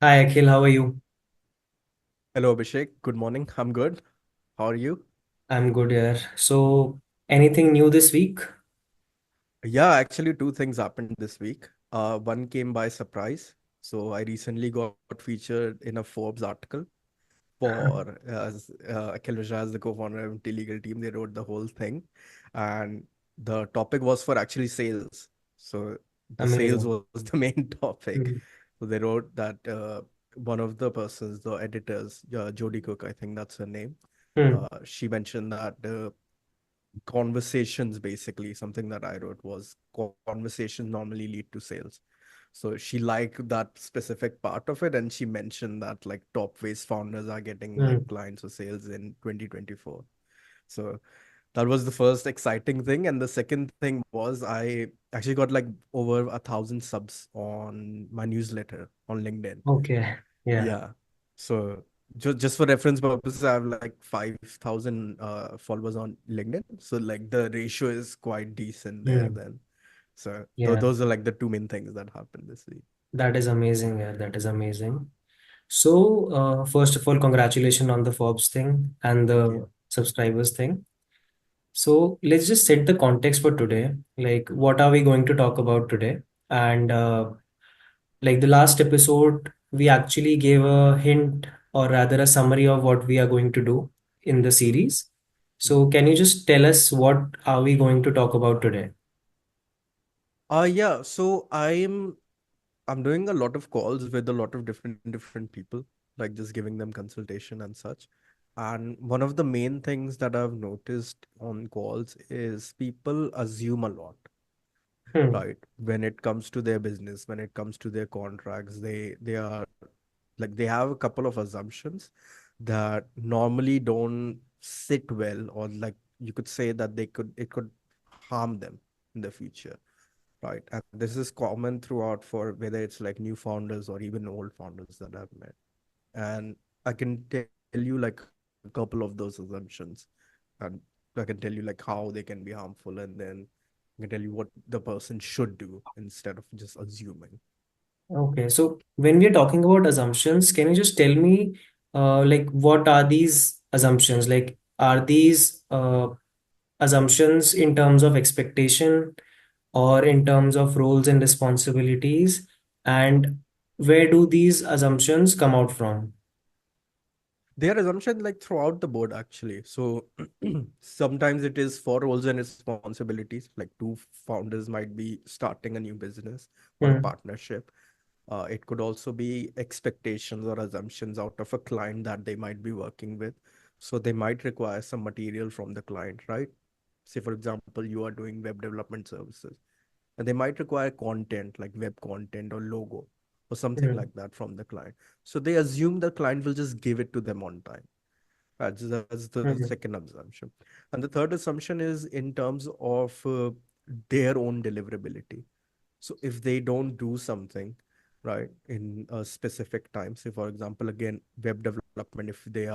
Hi Akhil, how are you? Hello, Abhishek. Good morning. I'm good. How are you? I'm good here. So, anything new this week? Yeah, actually, two things happened this week. One came by surprise. So I recently got featured in a Forbes article for Akhil Mishra as the co-founder of the legal team. They wrote the whole thing, and the topic was for actually sales. So the sales Amazing. was the main topic. Hmm. So they wrote that one of the persons, the editors, Jodie Cook, I think that's her name. Hmm. She mentioned that conversations, basically something that I wrote was conversations normally lead to sales. So she liked that specific part of it, and she mentioned that like top waste founders are getting like Hmm. clients or sales in 2024. So that was the first exciting thing, and the second thing was I actually got like over 1,000 subs on my newsletter on LinkedIn. Okay. Yeah. Yeah. So just for reference purposes, I have like 5,000 followers on LinkedIn. So like the ratio is quite decent there Hmm. then. So Yeah. those are like the two main things that happened this week. That is amazing. Yeah, that is amazing. So, first of all, congratulations on the Forbes thing and Thank the you. subscribers thing. So, let's just set the context for today. Like, what are we going to talk about today? And like the last episode, we actually gave a hint or rather a summary of what we are going to do in the series. So can you just tell us what are we going to talk about today? Yeah, so I'm doing a lot of calls with a lot of different people, like just giving them consultation and such. And one of the main things that I've noticed on calls is people assume a lot, Hmm. right? When it comes to their business, when it comes to their contracts, they are like they have a couple of assumptions that normally don't sit well, or like you could say that it could harm them in the future, right? And this is common throughout for whether it's like new founders or even old founders that I've met. And I can tell you like a couple of those assumptions, and I can tell you like how they can be harmful, and then I can tell you what the person should do instead of just assuming. Okay, so when we are talking about assumptions, can you just tell me like what are these assumptions? Like are these assumptions in terms of expectation or in terms of roles and responsibilities? And where do these assumptions come out from? Their assumption like throughout the board actually. So sometimes it is for roles and responsibilities, like two founders might be starting a new business or a Hmm. partnership. It could also be expectations or assumptions out of a client that they might be working with. So they might require some material from the client, right? Say, for example, you are doing web development services, and they might require content like web content or logo or something Hmm. like that from the client. So they assume the client will just give it to them on time. That's the Hmm. second assumption. And the third assumption is in terms of their own deliverability. So if they don't do something, right, in a specific time, say for example, again, web development, if they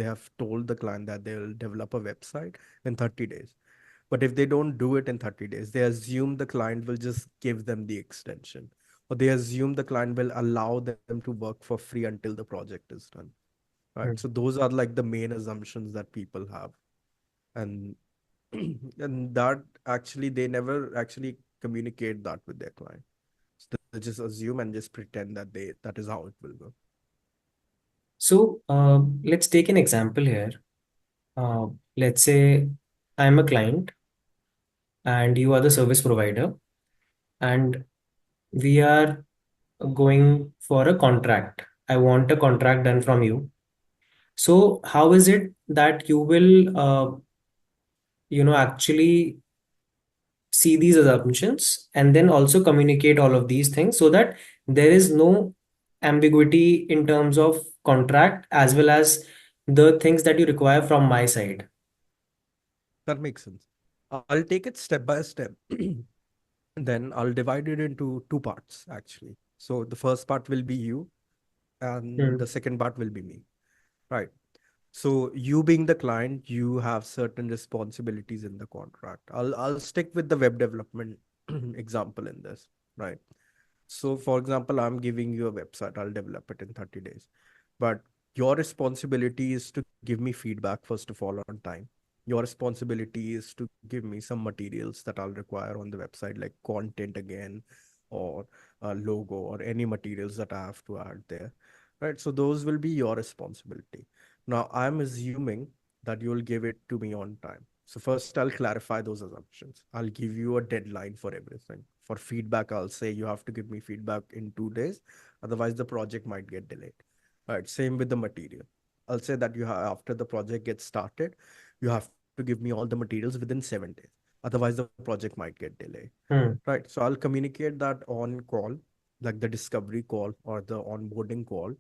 have told the client that they'll develop a website in 30 days, but if they don't do it in 30 days, they assume the client will just give them the extension, or they assume the client will allow them to work for free until the project is done. Right. Hmm. So those are like the main assumptions that people have. And and that actually they never actually communicate that with their client. So they just assume and just pretend that they that is how it will go. So let's take an example here. Uh, let's say I'm a client and you are the service provider, and we are going for a contract. I want a contract done from you. So how is it that you will, actually see these assumptions and then also communicate all of these things so that there is no ambiguity in terms of contract as well as the things that you require from my side? That makes sense. I'll take it step by step. Then I'll divide it into two parts actually. So the first part will be you, and Hmm. the second part will be me. Right. So you being the client, you have certain responsibilities in the contract. I'll stick with the web development example in this, right? So, for example, I'm giving you a website, I'll develop it in 30 days. But your responsibility is to give me feedback, first of all, on time. Your responsibility is to give me some materials that I'll require on the website, like content again, or a logo, or any materials that I have to add there. Right. So, those will be your responsibility. Now, I'm assuming that you'll give it to me on time. So first, I'll clarify those assumptions. I'll give you a deadline for everything. For feedback, I'll say you have to give me feedback in 2 days, otherwise the project might get delayed. All right, same with the material. I'll say that you have after the project gets started, you have to give me all the materials within 7 days. Otherwise, the project might get delayed. Hmm. Right. So I'll communicate that on call, like the discovery call or the onboarding call,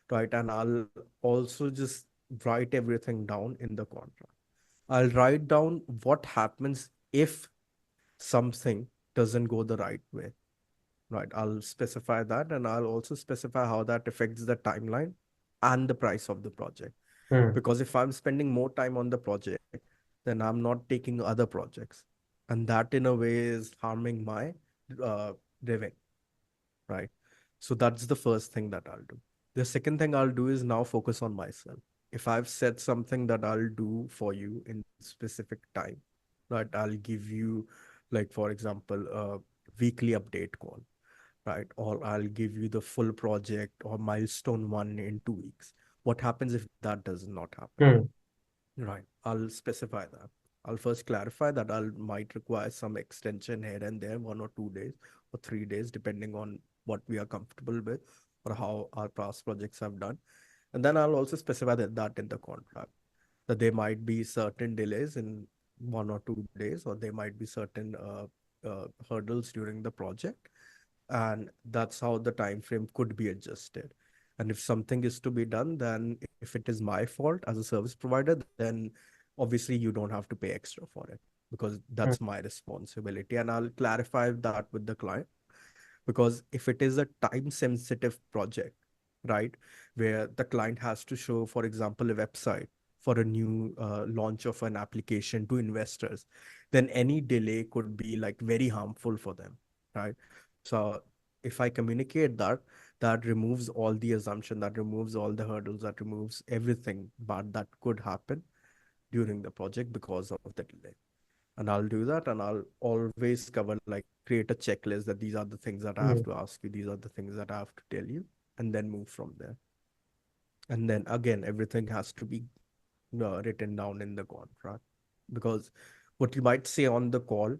right? And I'll also just write everything down in the contract. I'll write down what happens if something doesn't go the right way. Right. I'll specify that, and I'll also specify how that affects the timeline and the price of the project. Hmm. Because if I'm spending more time on the project, then I'm not taking other projects. And that in a way is harming my uh, revenue. Right. So that's the first thing that I'll do. The second thing I'll do is now focus on myself. If I've said something that I'll do for you in specific time, right, I'll give you, like, for example, a weekly update call, right? Or I'll give you the full project or milestone one in 2 weeks. What happens if that does not happen? Hmm. Right. I'll specify that. I'll first clarify that I'll might require some extension here and there, 1 or 2 days or 3 days, depending on what we are comfortable with or how our past projects have done. And then I'll also specify that in the contract, that there might be certain delays in 1 or 2 days, or there might be certain hurdles during the project, and that's how the time frame could be adjusted. And if something is to be done, then if it is my fault as a service provider, then obviously you don't have to pay extra for it, because Hmm. that's my responsibility. And I'll clarify that with the client, because if it is a time sensitive project, right, where the client has to show, for example, a website for a new launch of an application to investors, then any delay could be like very harmful for them, right? So if I communicate that, that removes all the assumption, that removes all the hurdles, that removes everything bad that could happen during the project because of the delay. And I'll do that, and I'll always cover, like, create a checklist that these are the things that I have Hmm. to ask you, these are the things that I have to tell you, and then move from there. And then again, everything has to be written down in the contract, because what you might say on the call,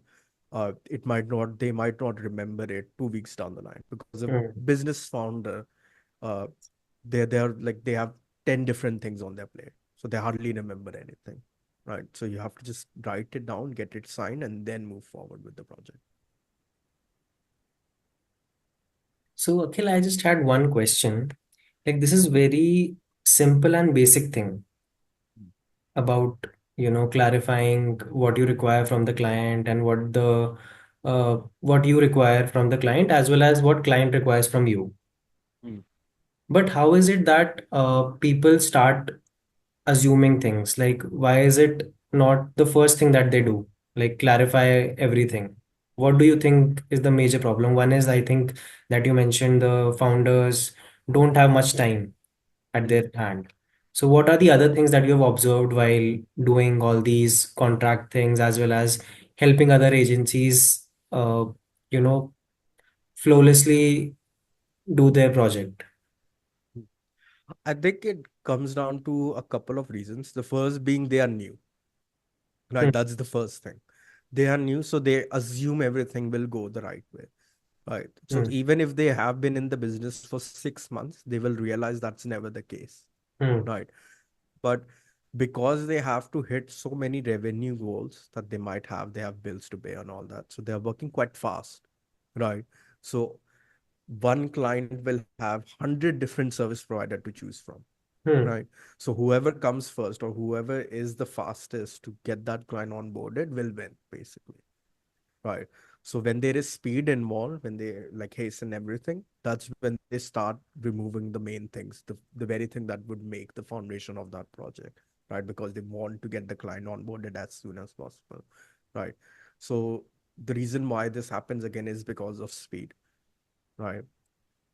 it might not, they might not remember it 2 weeks down the line, because a Hmm. business founder, uh, they're like they have 10 different things on their plate, so they hardly remember anything, right? So you have to just write it down, get it signed, and then move forward with the project. So, Akhil, I just had one question. Like, this is very simple and basic thing about, clarifying what you require from the client and what you require from the client as well as what client requires from you. Mm, But how is it that people start assuming things? Like, why is it not the first thing that they do? Like, clarify everything. What do you think is the major problem? One is, I think, that you mentioned the founders don't have much time at mm. their hand. So, what are the other things that you have observed while doing all these contract things as well as helping other agencies, you know, flawlessly do their project? I think it comes down to a couple of reasons. The first being they are new, Hmm. right? That's the first thing. They are new, so they assume everything will go the right way. Right. So Hmm. even if they have been in the business for 6 months, they will realize that's never the case. Hmm. Right. But because they have to hit so many revenue goals that they might have, they have bills to pay and all that. So they're working quite fast. Right. So one client will have 100 different service provider to choose from. Hmm. Right. So whoever comes first or whoever is the fastest to get that client onboarded will win, basically. Right. So when there is speed involved, when they like hasten everything, that's when they start removing the main things, the very thing that would make the foundation of that project, right? Because they want to get the client onboarded as soon as possible, right? So the reason why this happens again is because of speed, right?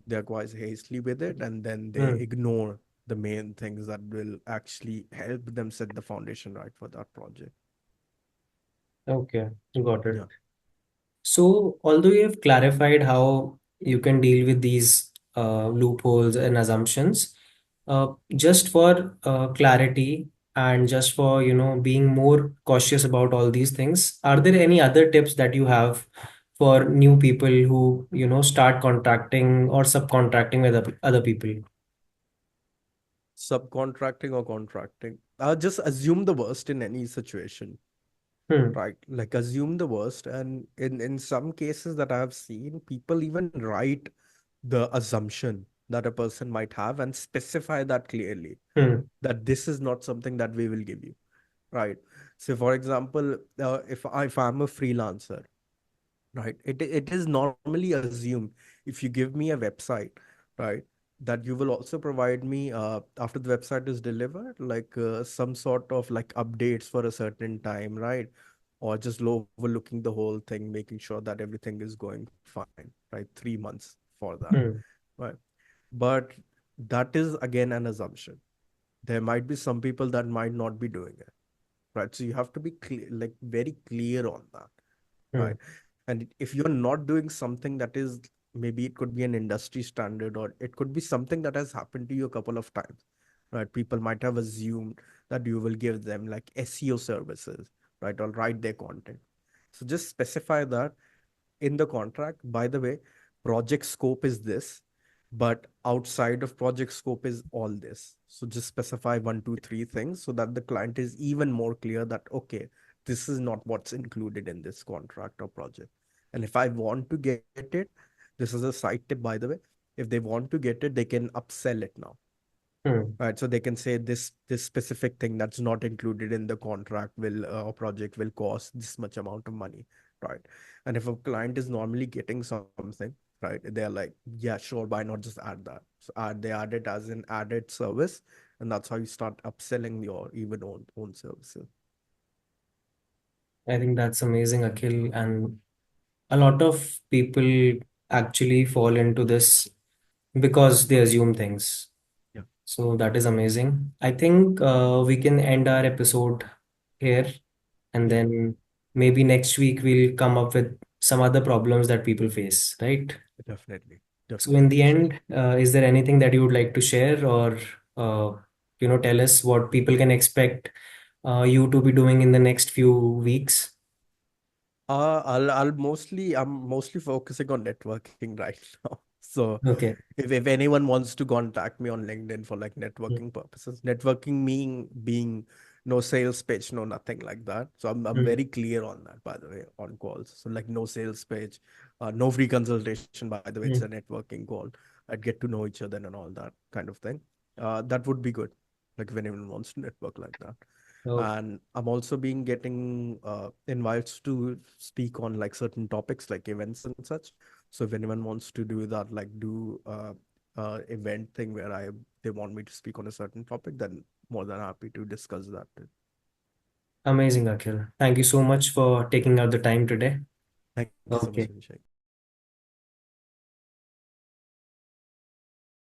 They're quite hastily with it, and then they Hmm. ignore the main things that will actually help them set the foundation right for that project. Okay, got it. Yeah. So, although you have clarified how you can deal with these loopholes and assumptions, just for clarity and just for, being more cautious about all these things, are there any other tips that you have for new people who, start contracting or subcontracting with other people? Subcontracting or contracting, just assume the worst in any situation, Hmm, right? Like assume the worst, and in some cases that I have seen, people even write the assumption that a person might have and specify that clearly, hmm, that this is not something that we will give you, right? So for example, if I'm a freelancer, right, it is normally assumed, if you give me a website, right, that you will also provide me, after the website is delivered, like some sort of like updates for a certain time, right? Or just overlooking the whole thing, making sure that everything is going fine, right? 3 months for that, hmm, right? But that is again an assumption. There might be some people that might not be doing it, right? So you have to be clear, like very clear on that, hmm, right? And if you're not doing something that is, maybe it could be an industry standard, or it could be something that has happened to you a couple of times, right? People might have assumed that you will give them like SEO services, right, or write their content. So just specify that in the contract. By the way, project scope is this, but outside of project scope is all this. So just specify one, two, three things so that the client is even more clear that, okay, this is not what's included in this contract or project. And if I want to get it, this is a side tip, by the way. If they want to get it, they can upsell it now, hmm. right? So they can say this specific thing that's not included in the contract will, or project will cost this much amount of money, right? And if a client is normally getting something, right, they're like, yeah, sure, why not just add that? So they add it as an added service, and that's how you start upselling your even own services. I think that's amazing, Akhil. And a lot of people actually fall into this because they assume things. Yeah, So that is amazing. I think we can end our episode here, and yeah, then maybe next week we'll come up with some other problems that people face, right? definitely, So in definitely, the Abhishek. end, is there anything that you would like to share, or tell us what people can expect you to be doing in the next few weeks? I'm mostly focusing on networking right now. So Okay. if anyone wants to contact me on LinkedIn for like Mm, networking purposes, networking being no sales pitch, no nothing like that. So I'm mm, very clear on that, by the way, on calls. So like no sales pitch, no free consultation, by the way, it's a mm. networking call. I'd get to know each other and all that kind of thing. That would be good. Like if anyone wants to network like that. Oh, And I'm also being getting invites to speak on like certain topics like events and such. So if anyone wants to do that, like do event thing where I they want me to speak on a certain topic, then more than happy to discuss that too. amazing, Akhil. Thank you so much for taking out the time today. Thank you so much, Okay. Abhishek.